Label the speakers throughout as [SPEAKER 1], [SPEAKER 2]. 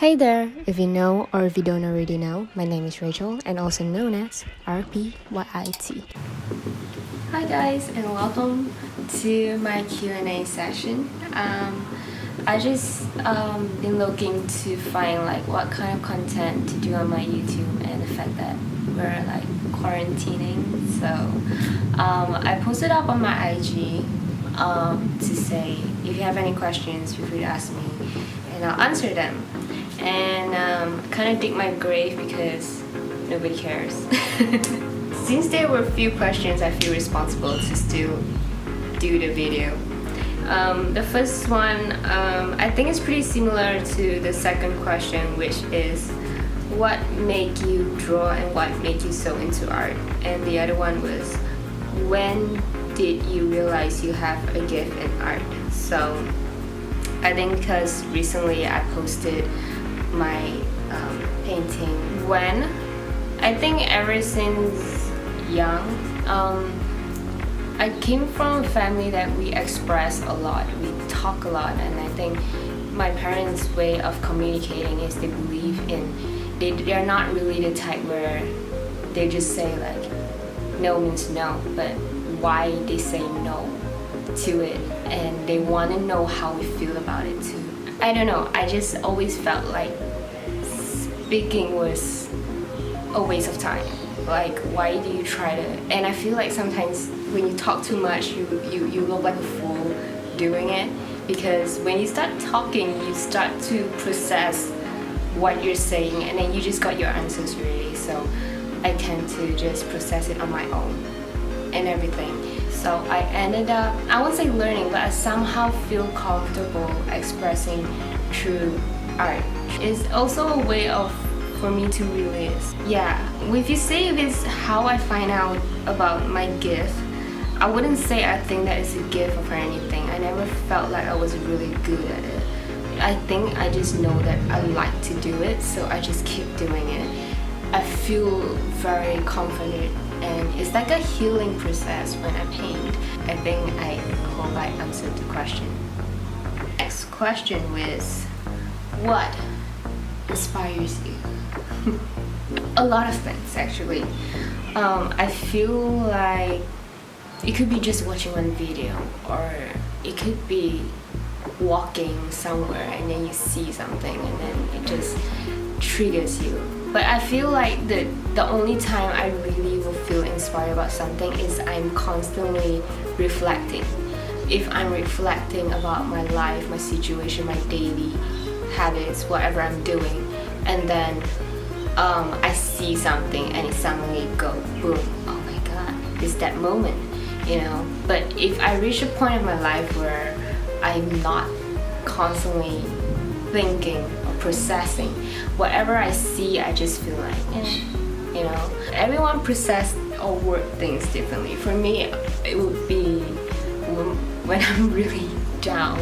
[SPEAKER 1] Hey there! If you know or if you don't already know, my name is Rachel and also known as RPYiT. Hi guys and welcome to my Q&A session. I just been looking to find like what kind of content to do on my YouTube, and the fact that we're like quarantining, so I posted up on my IG to say if you have any questions, feel free to ask me and I'll answer them. And kind of dig my grave because nobody cares. Since there were few questions, I feel responsible to still do the video. The first one, I think is pretty similar to the second question, which is what make you draw and what make you so into art? And the other one was, when did you realize you have a gift in art? So I think because recently I posted my painting when I think ever since young, I came from a family that we express a lot, we talk a lot, and I think my parents' way of communicating is they believe in, they're not really the type where they just say like no means no, but why they say no to it, and they want to know how we feel about it too. I don't know, I just always felt like speaking was a waste of time. Like, why do you try to, and I feel like sometimes when you talk too much, you look like a fool doing it, because when you start talking, you start to process what you're saying, and then you just got your answers ready. So I tend to just process it on my own and everything. So I ended up, I won't say learning, but I somehow feel comfortable expressing through art. It's also a way for me to release. Yeah, if you say if it's how I find out about my gift, I wouldn't say I think that it's a gift or anything. I never felt like I was really good at it. I think I just know that I like to do it, so I just keep doing it. I feel very confident, and it's like a healing process when I paint. I think I hope I answered the question. Next question was, what inspires you? A lot of things actually. I feel like it could be just watching one video, or it could be walking somewhere and then you see something and then it just triggers you. But I feel like the only time I really will feel inspired about something is I'm constantly reflecting. If I'm reflecting about my life, my situation, my daily habits, whatever I'm doing, and then I see something and it suddenly go boom, oh my god, it's that moment, you know. But if I reach a point in my life where I'm not constantly thinking or processing, whatever I see, I just feel like, you know. Everyone process or word things differently. For me, it would be when I'm really down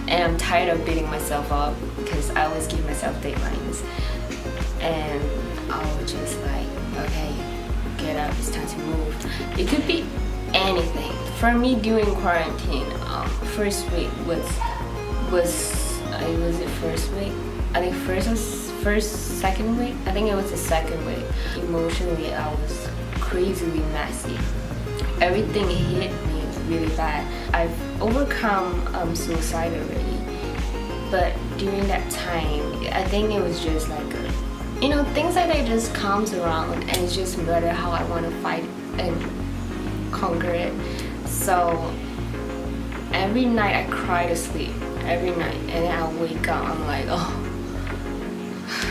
[SPEAKER 1] and I'm tired of beating myself up, because I always give myself deadlines, and I'll just like, okay, get up, it's time to move. It could be anything. For me, during quarantine, first week was it first week? I think second week? I think it was the second week. Emotionally, I was crazily messy. Everything hit me really bad. I've overcome suicide already, but during that time, I think it was just like things like that just comes around, and it's just matter how I want to fight and conquer it. So every night I cry to sleep, every night, and then I wake up, I'm like, oh,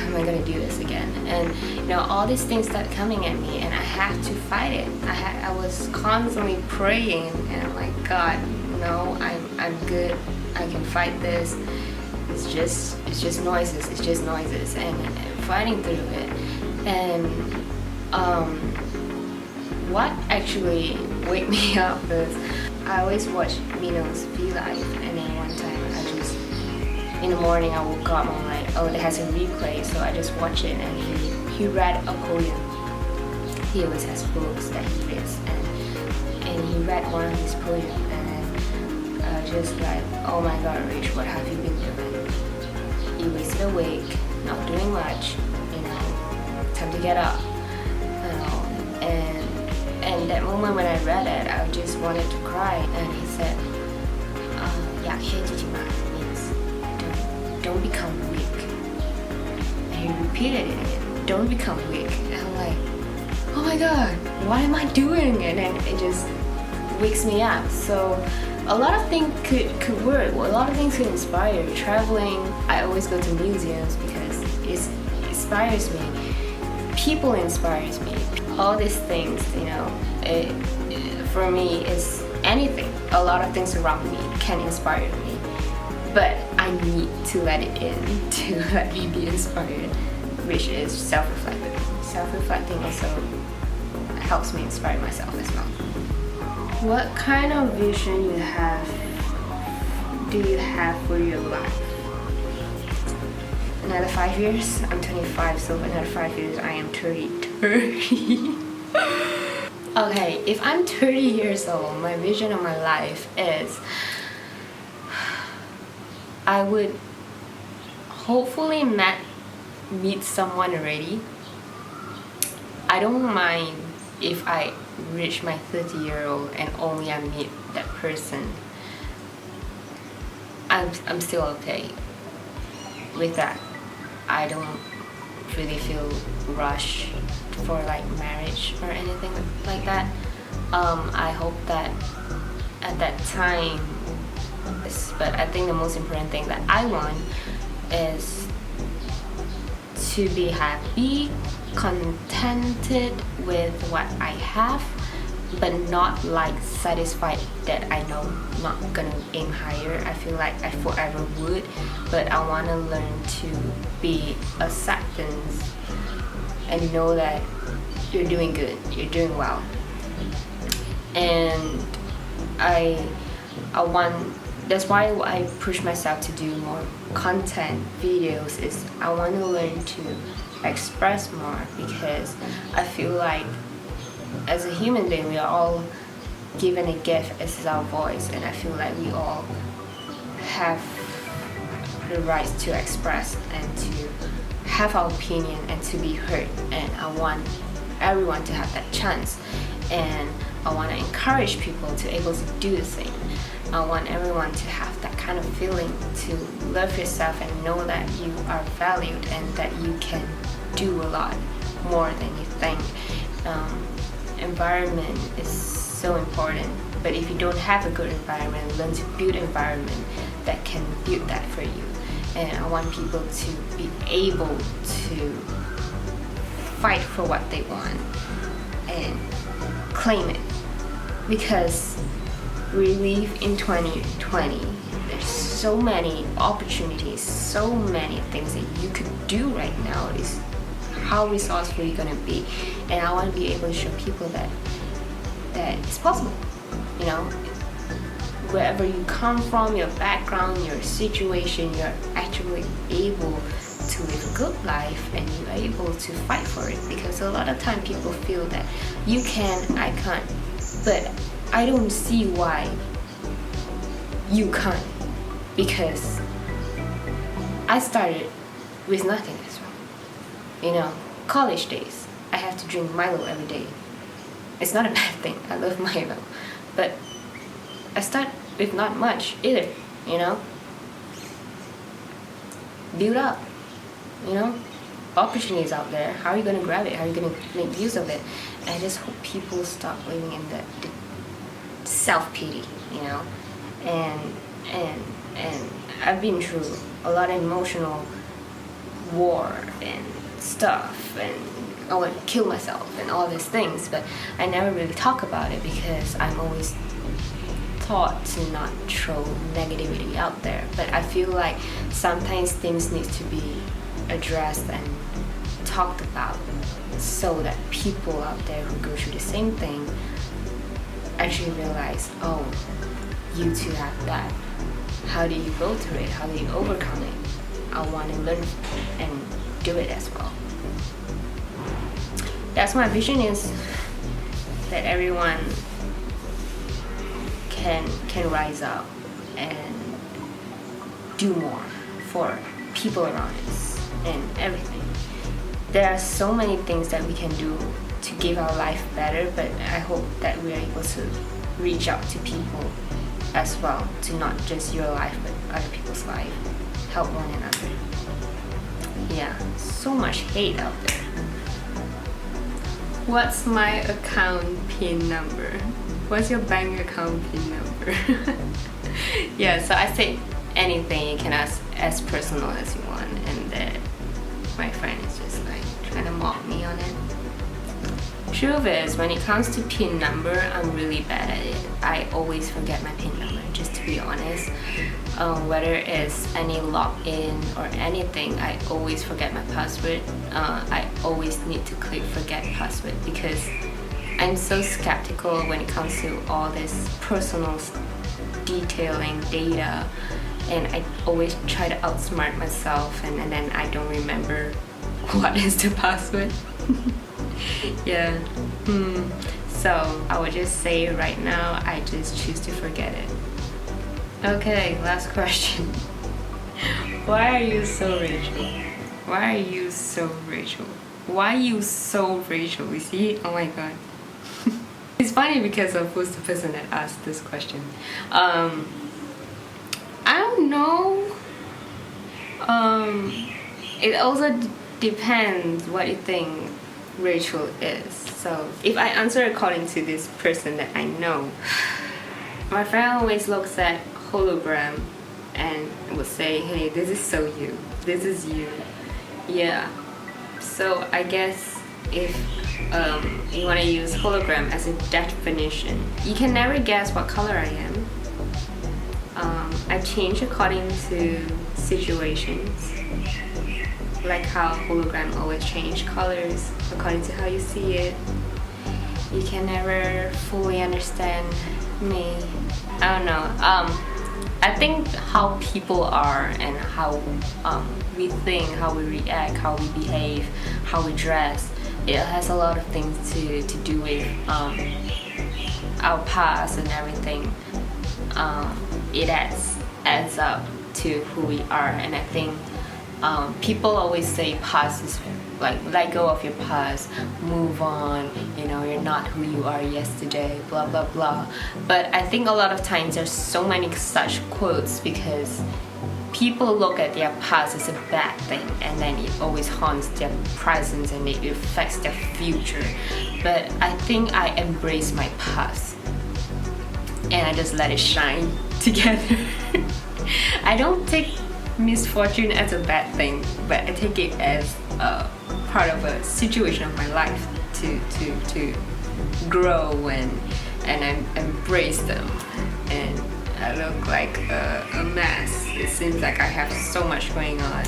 [SPEAKER 1] am I gonna do this again? And all these things start coming at me, and I have to fight it. I was constantly praying, and I'm like, God, no, I'm good. I can fight this. It's just noises. It's just noises, and fighting through it. And what actually wake me up is I always watch Mino's V Live, and then one time in the morning I woke up, I'm like, oh, it has a replay, so I just watch it, and he read a poem. He always has books that he reads, and he read one of his poems, and I was just like, oh my god, Rach, what have you been doing? you wasted a week not doing much, time to get up. And that moment when I read it, I just wanted to cry. And he said, อยากให้จริงๆ means don't become weak. And he repeated it again, don't become weak. And I'm like, oh my god, what am I doing? And then it just wakes me up. So a lot of things could work. A lot of things could inspire. Traveling, I always go to museums because it inspires me. People inspires me. All these things, for me is anything. A lot of things around me can inspire me, but I need to let it in to let me be inspired, which is self-reflecting. Self-reflecting also helps me inspire myself as well. What kind of vision do you have for your life? Another 5 years? I'm 25, so another 5 years I am 30. Okay, if I'm 30 years old, my vision of my life is I would hopefully meet someone already. I don't mind if I reach my 30-year-old and only I meet that person. I'm still okay with that. I don't really feel rushed for like marriage or anything like that. I hope that at that time, but I think the most important thing that I want is to be happy, contented with what I have, but not like satisfied that I know I'm not gonna aim higher. I feel like I forever would, but I want to learn to be acceptance and know that you're doing good, you're doing well. And that's why I push myself to do more content videos, is I want to learn to express more, because I feel like as a human being we are all given a gift as our voice, and I feel like we all have the right to express and to have our opinion and to be heard, and I want everyone to have that chance, and I want to encourage people to able to do the same. I want everyone to have that kind of feeling, to love yourself and know that you are valued and that you can do a lot more than you think. Environment is so important, but if you don't have a good environment, learn to build an environment that can build that for you. And I want people to be able to fight for what they want and claim it, because we live in 2020. There's so many opportunities, so many things that you could do right now. Is how resourceful you're gonna be, and I want to be able to show people that it's possible. Wherever you come from, your background, your situation, you're actually able to live a good life, and you're able to fight for it. Because a lot of time people feel that you can, I can't, but I don't see why you can't, because I started with nothing as well. College days, I have to drink Milo every day. It's not a bad thing, I love Milo, but I start with not much either. Build up, opportunities out there. How are you going to grab it? How are you going to make use of it? And I just hope people stop living in the self-pity, and I've been through a lot of emotional war and stuff, and I would kill myself and all these things, but I never really talk about it because I'm always taught to not throw negativity out there. But I feel like sometimes things need to be addressed and talked about, so that people out there who go through the same thing actually realize, oh, you too have that. How do you go through it? How do you overcome it? I want to learn and do it as well. That's my vision, is that everyone can rise up and do more for people around us, and everything. There are so many things that we can do to give our life better, but I hope that we are able to reach out to people as well, to not just your life but other people's life. Help one another. Yeah, so much hate out there. What's my account PIN number? What's your bank account PIN number? Yeah, so I say anything, you can ask as personal as you want, and then my friend is just like trying to mock me on it. Truth is, when it comes to PIN number, I'm really bad at it. I always forget my PIN number, just to be honest. Whether it's any login or anything, I always forget my password. I always need to click forget password because I'm so skeptical when it comes to all this personal detailing data, and I always try to outsmart myself, and then I don't remember what is the password. Yeah. So I would just say right now, I just choose to forget it. Okay, last question. Why are you so Rachel? Why are you so Rachel? Why are you so Rachel? You see? Oh my god. It's funny because of who's the person that asked this question. I don't know. It also depends what you think Rachel is. So if I answer according to this person that I know, my friend always looks at hologram and will say, hey, this is so you, this is you. Yeah, so I guess if you want to use hologram as a definition, you can never guess what color I am. I change according to situations, like how hologram always change colors according to how you see it. You can never fully understand me. I don't know. I think how people are and how we think, how we react, how we behave, how we dress, it has a lot of things to do with our past and everything. It adds up to who we are, and I think people always say past is like, let go of your past, move on, you know, you're not who you are yesterday, blah blah blah. But I think a lot of times there's so many such quotes because people look at their past as a bad thing, and then it always haunts their present and it affects their future. But I think I embrace my past and I just let it shine together. I don't take misfortune as a bad thing, but I take it as a part of a situation of my life to grow and I embrace them. And I look like a mess. It seems like I have so much going on.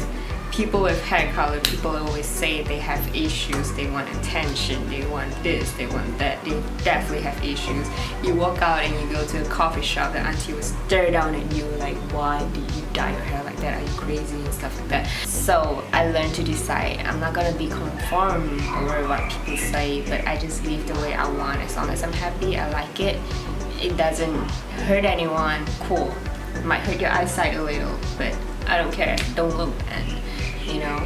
[SPEAKER 1] People with hair color, people always say they have issues, they want attention, they want this, they want that. They definitely have issues. You walk out and you go to a coffee shop, the auntie will stare down at you like, why did you dye your hair like that? Are you crazy? And stuff like that. So I learned to decide. I'm not gonna be conformed over what people say, but I just live the way I want. As long as I'm happy, I like it. It doesn't hurt anyone, cool. It might hurt your eyesight a little, but I don't care. Don't look bad. You know,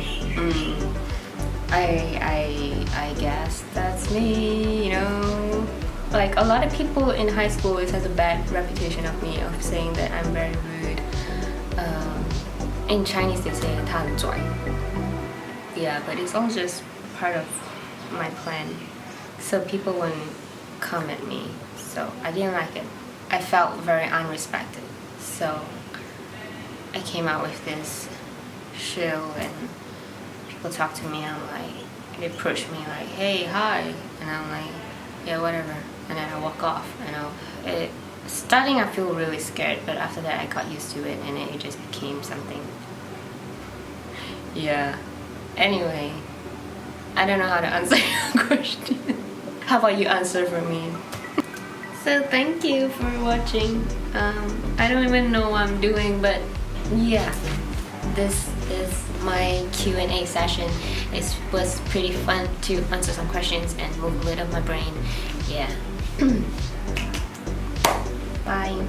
[SPEAKER 1] I guess that's me, you know. Like a lot of people in high school, it has a bad reputation of me, of saying that I'm very rude. In Chinese they say 他很拽. Yeah, but it's all just part of my plan. So people wouldn't come at me, so I didn't like it. I felt very unrespected. So I came out with this shill, and people talk to me, I'm like, they approach me like, hey, hi, and I'm like, yeah, whatever, and then I walk off. And starting I feel really scared, but after that I got used to it, and it just became something. Yeah, anyway, I don't know how to answer your question. How about you answer for me? So thank you for watching. I don't even know what I'm doing, but yeah, this is my Q&A session. It was pretty fun to answer some questions and move a little of my brain. Yeah. Bye.